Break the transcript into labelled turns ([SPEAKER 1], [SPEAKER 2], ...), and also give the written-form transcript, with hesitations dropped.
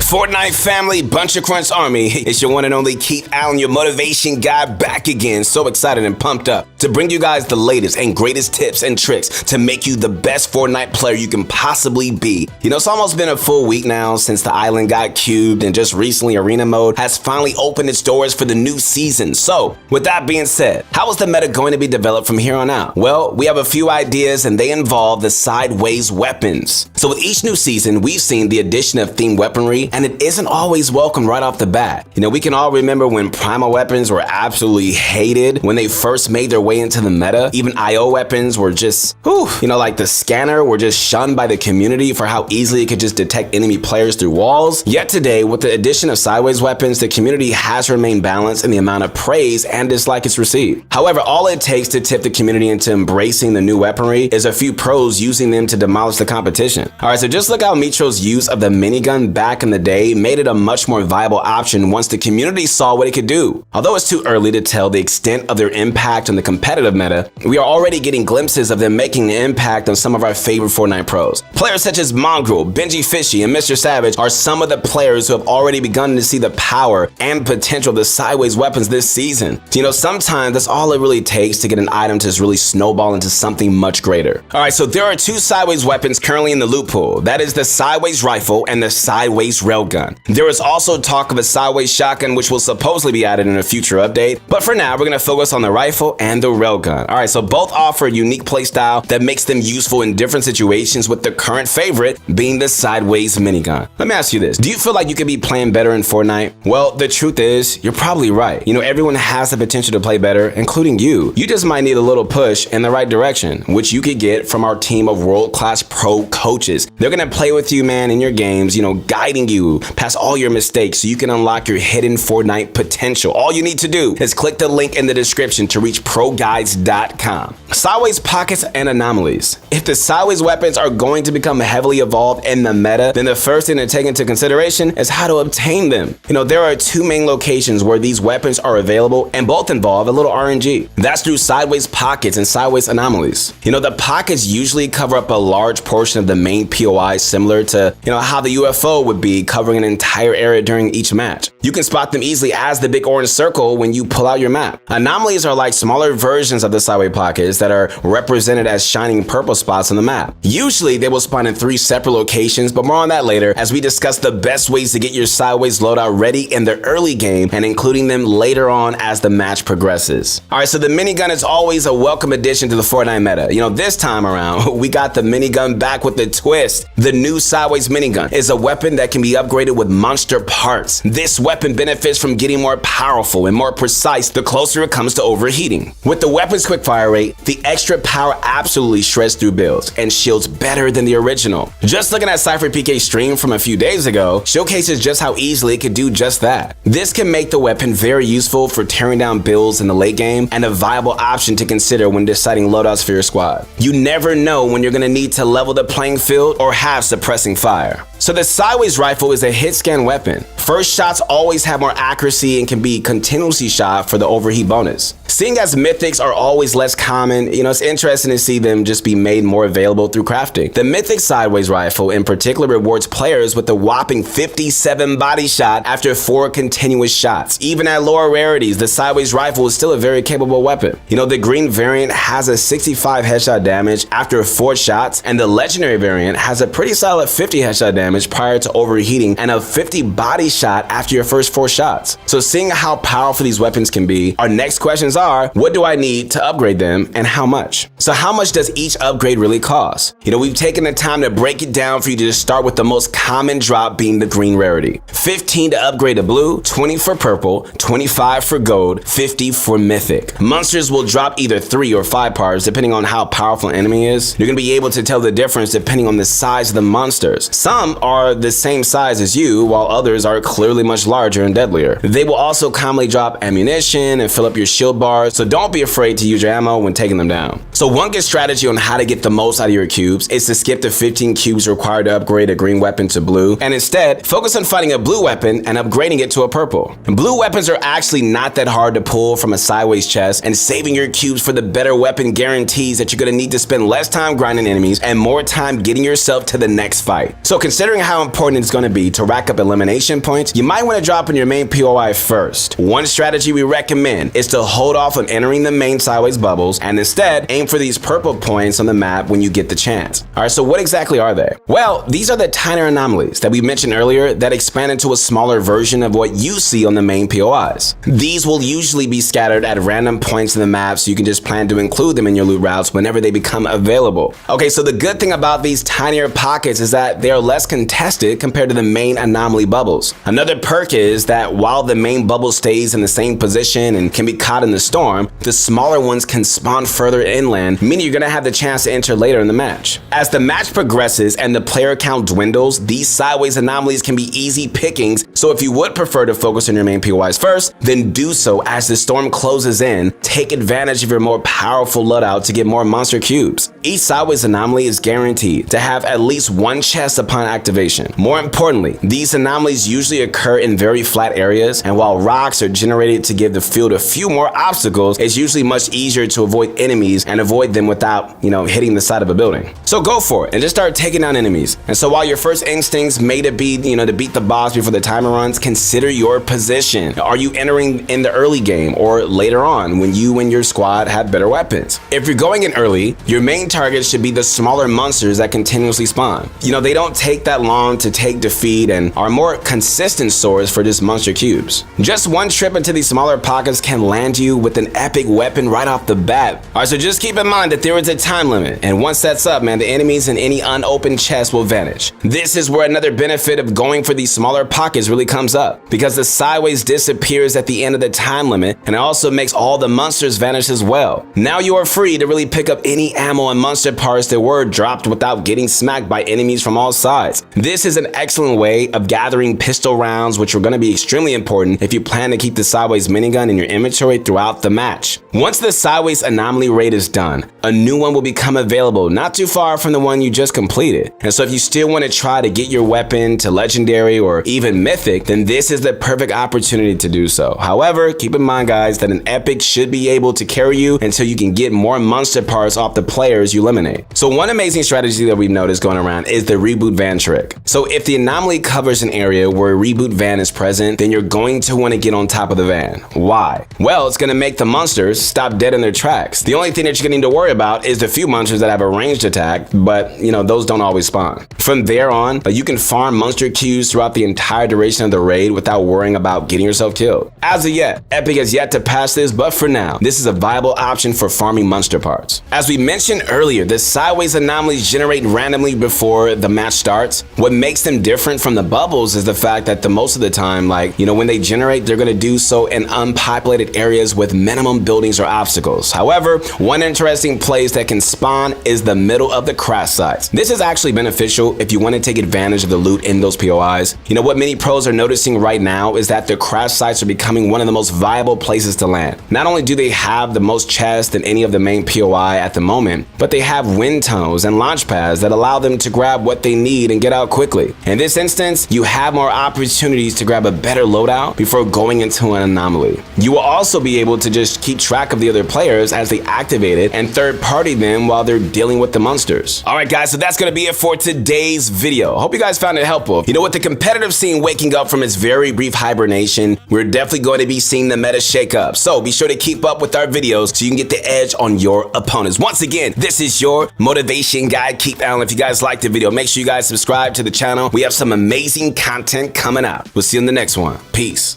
[SPEAKER 1] Fortnite family, bunch of crunch army, it's your one and only Keith Allen, your motivation guy, back again. So excited and pumped up to bring you guys the latest and greatest tips and tricks to make you the best Fortnite player you can possibly be. You know, it's almost been a full week now since the island got cubed, and just recently arena mode has finally opened its doors for the new season. So with that being said, how is the meta going to be developed from here on out? Well, we have a few ideas and they involve the sideways weapons. So with each new season, we've seen the addition of themed weaponry, and it isn't always welcome right off the bat. You know, we can all remember when primal weapons were absolutely hated when they first made their way into the meta. Even IO weapons were just, like the scanner were just shunned by the community for how easily it could just detect enemy players through walls. Yet today, with the addition of sideways weapons, the community has remained balanced in the amount of praise and dislike it's received. However, all it takes to tip the community into embracing the new weaponry is a few pros using them to demolish the competition. Alright, so just look how Metro's use of the minigun back in the day made it a much more viable option once the community saw what it could do. Although it's too early to tell the extent of their impact on the competitive meta, we are already getting glimpses of them making an impact on some of our favorite Fortnite pros. Players such as Mongrel, Benji Fishy, and Mr. Savage are some of the players who have already begun to see the power and potential of the sideways weapons this season. You know, sometimes that's all it really takes to get an item to really snowball into something much greater. Alright, so there are two sideways weapons currently in the loot pool. That is the sideways rifle and the sideways railgun. There is also talk of a sideways shotgun, which will supposedly be added in a future update, but for now we're going to focus on the rifle and the railgun. Alright, so both offer a unique playstyle that makes them useful in different situations, with the current favorite being the sideways minigun. Let me ask you this, do you feel like you could be playing better in Fortnite? Well, the truth is, you're probably right. You know, everyone has the potential to play better, including you. You just might need a little push in the right direction, which you could get from our team of world-class pro coaches. They're going to play with you, man, in your games, guiding you past all your mistakes so you can unlock your hidden Fortnite potential. All you need to do is click the link in the description to reach proguides.com. Sideways pockets and anomalies. If the sideways weapons are going to become heavily evolved in the meta, then the first thing to take into consideration is how to obtain them. There are two main locations where these weapons are available, and both involve a little RNG. That's through sideways pockets and sideways anomalies. The pockets usually cover up a large portion of the main POI, similar to how the UFO would be covering an entire area during each match. You can spot them easily as the big orange circle when you pull out your map. Anomalies are like smaller versions of the sideways pockets that are represented as shining purple spots on the map. Usually they will spawn in 3 separate locations, but more on that later as we discuss the best ways to get your sideways loadout ready in the early game and including them later on as the match progresses. Alright, so the minigun is always a welcome addition to the Fortnite meta. This time around, we got the minigun back with a twist. The new sideways minigun is a weapon that can be upgraded with monster parts. This weapon benefits from getting more powerful and more precise the closer it comes to overheating. With the weapon's quick fire rate, the extra power absolutely shreds through builds and shields better than the original. Just looking at Cypher PK's stream from a few days ago showcases just how easily it could do just that. This can make the weapon very useful for tearing down builds in the late game and a viable option to consider when deciding loadouts for your squad. You never know when you're going to need to level the playing field or have suppressing fire. So the sideways rifle is a hit scan weapon. First shots always have more accuracy and can be continuously shot for the overheat bonus. Seeing as mythics are always less common, it's interesting to see them just be made more available through crafting. The mythic sideways rifle in particular rewards players with a whopping 57 body shot after 4 continuous shots. Even at lower rarities, the sideways rifle is still a very capable weapon. The green variant has a 65 headshot damage after 4 shots, and the legendary variant has a pretty solid 50 headshot damage prior to overheating and a 50 body shot after your first 4 shots. So seeing how powerful these weapons can be, our next questions are, what do I need to upgrade them and how much? So how much does each upgrade really cost? We've taken the time to break it down for you to start with the most common drop being the green rarity. 15 to upgrade to blue, 20 for purple, 25 for gold, 50 for mythic. Monsters will drop either 3 or 5 parts depending on how powerful an enemy is. You're going to be able to tell the difference depending on the size of the monsters. Some are the same size as you, while others are clearly much larger and deadlier. They will also commonly drop ammunition and fill up your shield bars, so don't be afraid to use your ammo when taking them down. So one good strategy on how to get the most out of your cubes is to skip the 15 cubes required to upgrade a green weapon to blue, and instead focus on finding a blue weapon and upgrading it to a purple. And blue weapons are actually not that hard to pull from a sideways chest, and saving your cubes for the better weapon guarantees that you're going to need to spend less time grinding enemies and more time getting yourself to the next fight. So considering how important it's going to be to rack up elimination points, you might want to drop in your main POI first. One strategy we recommend is to hold off on entering the main sideways bubbles and instead aim for these purple points on the map when you get the chance. Alright, so what exactly are they? Well, these are the tinier anomalies that we mentioned earlier that expand into a smaller version of what you see on the main POIs. These will usually be scattered at random points in the map, so you can just plan to include them in your loot routes whenever they become available. Okay, so the good thing about these tinier pockets is that they are less contested compared to the main anomaly bubbles. Another perk is that while the main bubble stays in the same position and can be caught in the storm, the smaller ones can spawn further inland, meaning you're gonna have the chance to enter later in the match. As the match progresses and the player count dwindles, these sideways anomalies can be easy pickings, so if you would prefer to focus on your main POIs first, then do so as the storm closes in. Take advantage of your more powerful loadout to get more monster cubes. Each sideways anomaly is guaranteed to have at least one chest upon activation. More importantly, these anomalies usually occur in very flat areas, and while rocks are generated to give the field a few more obstacles, it's usually much easier to avoid enemies and avoid them without, hitting the side of a building. So go for it and just start taking down enemies. And so while your first instincts may be, to beat the boss before the timer runs, consider your position. Are you entering in the early game or later on when you and your squad have better weapons? If you're going in early, your main target should be the smaller monsters that continuously spawn. They don't take that long to take defeat and are more consistent source for just monster cubes. Just one trip into these smaller pockets can land you with an epic weapon right off the bat. Alright, so just keep in mind that there is a time limit, and once that's up, man, the enemies in any unopened chest will vanish. This is where another benefit of going for these smaller pockets really comes up, because the sideways disappears at the end of the time limit, and it also makes all the monsters vanish as well. Now you are free to really pick up any ammo and monster parts that were dropped without getting smacked by enemies from all sides. This is an excellent way of gathering pistol rounds, which are going to be extremely important if you plan to keep the sideways minigun in your inventory throughout the match. Once the sideways anomaly raid is done, a new one will become available not too far from the one you just completed. And so if you still want to try to get your weapon to legendary or even mythic, then this is the perfect opportunity to do so. However, keep in mind, guys, that an epic should be able to carry you until you can get more monster parts off the players you eliminate. So one amazing strategy that we've noticed going around is the reboot van trick. So if the anomaly covers an area where a reboot van is present, then you're going to want to get on top of the van. Why? Well, it's going to make the monsters stop dead in their tracks. The only thing that you're going to need to worry about is the few monsters that have a ranged attack, but those don't always spawn. From there on, you can farm monster cubes throughout the entire duration of the raid without worrying about getting yourself killed. As of yet, Epic has yet to pass this, but for now, this is a viable option for farming monster parts. As we mentioned earlier, the sideways anomalies generate randomly before the match starts. What makes them different from the bubbles is the fact that most of the time, when they generate, they're going to do so in unpopulated areas with minimum buildings or obstacles. However, one interesting place that can spawn is the middle of the crash sites. This is actually beneficial if you want to take advantage of the loot in those POIs. What many pros are noticing right now is that the crash sites are becoming one of the most viable places to land. Not only do they have the most chests than any of the main POI at the moment, but they have wind tunnels and launch pads that allow them to grab what they need and get out quickly. In this instance, you have more opportunities to grab a better loadout before going into an anomaly. You will also be able to just keep track of the other players as they activate it and third party them while they're dealing with the monsters. Alright guys, so that's gonna be it for today's video. Hope you guys found it helpful. With the competitive scene waking up from its very brief hibernation, we're definitely going to be seeing the meta shake up. So be sure to keep up with our videos so you can get the edge on your opponents. Once again, this is your motivation guide, Keith Allen. If you guys liked the video, make sure you guys subscribe to the channel. We have some amazing content coming out. We'll see you in the next one. Peace.